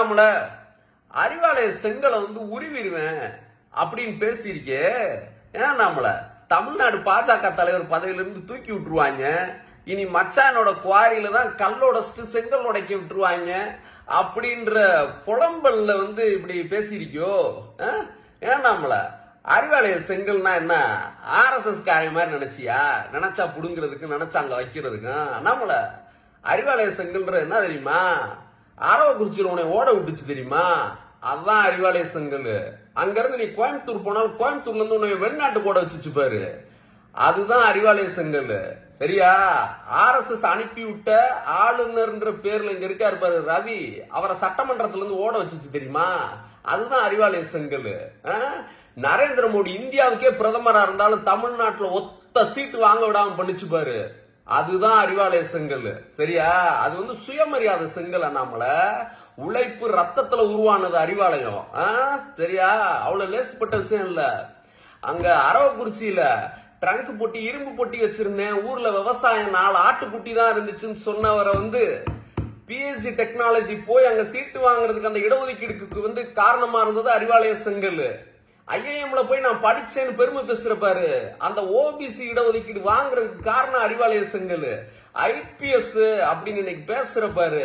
நம்மள அறிவாலய செங்கலை உருவிடுவேன் அப்படின்னு பேசியிருக்கே. ஏன்னா நம்மள தமிழ்நாடு பாஜக தலைவர் பதவியிலிருந்து தூக்கி விட்டுருவாங்க. இனி மச்சானோட குவாரியில தான் கல்லோட செங்கல் உடைக்க விட்டுருவாங்க அப்படின்ற புலம்பல்ல இப்படி பேசியிருக்கியோ. ஏன் நம்மள அறிவாலய செங்கல்னா என்ன RSS காரிய மாதிரி நினைச்சியா? நினைச்சா புடுங்கிறதுக்கு நினைச்சா அங்க வைக்கிறதுக்கும். நம்மள அறிவாலய செங்கல்ன்ற என்ன தெரியுமா? அரவக்குறிச்சியில் உன்னை ஓட விட்டுச்சு தெரியுமா? அதான் அறிவாலய செங்கல். அங்க இருந்து நீ கோயம்புத்தூர் போனாலும் கோயம்புத்தூர்ல இருந்து உன்னை வெளிநாட்டுக்கு ஓட வச்சுச்சு பாரு, அதுதான் அறிவாலய செங்கல். சரியா? RSS அனுப்பி விட்ட ஆளுநர்ன்ற பேர்ல இங்க இருக்காரு பாரு ரவி, அவரை சட்டமன்றத்துல இருந்து ஓட வச்சுச்சு தெரியுமா? அதுதான் அறிவாலய செங்கல். நரேந்திர மோடி இந்தியாவுக்கே பிரதமரா இருந்தாலும் தமிழ்நாட்டுல ஒத்த சீட்டு வாங்க விடாம பண்ணிச்சு பாரு, அதுதான் அறிவாலய செங்கல். சரியா? அது சுயமரியாதை செங்கல். நம்மள உழைப்பு ரத்தத்துல உருவானது அறிவாலயம். சரியா? அவ்வளவு லேசுப்பட்ட விஷயம் இல்ல. அங்க அரவக்குறிச்சியில ட்ரங்க் பொட்டி இரும்பு பொட்டி வச்சிருந்தேன், ஊர்ல விவசாயம் 4 ஆட்டுக்குட்டி தான் இருந்துச்சுன்னு சொன்னவரை PhD டெக்னாலஜி போய் அங்க சீட்டு வாங்குறதுக்கு அந்த இடஒதுக்கீடுக்கு காரணமா இருந்தது அறிவாலய செங்கல். IIMல போய் நான் படிச்சேன்னு பெருமை பேசுற பாரு, அந்த OBC இடஒதுக்கீடு வாங்குறதுக்கு காரணம் அறிவாலய செங்கல். IPS அப்படின்னு இன்னைக்கு பேசுற பாரு,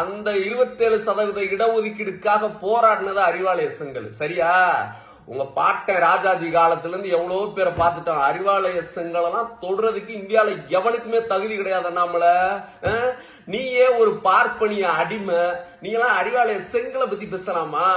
அந்த 27% இடஒதுக்கீடுக்காக போராடினது அறிவாலய செங்கல். சரியா? உங்க பாட்டை ராஜாஜி காலத்துல இருந்து எவ்வளவு பேரை பார்த்துட்டோம். அறிவாலய செங்கலாம் தொடுறதுக்கு இந்தியால எவனுக்குமே தகுதி கிடையாது. நம்மள நீயே ஒரு பார்ப்பனிய அடிமை, நீ எல்லாம் அறிவாலய செங்கலை பத்தி பேசலாமா?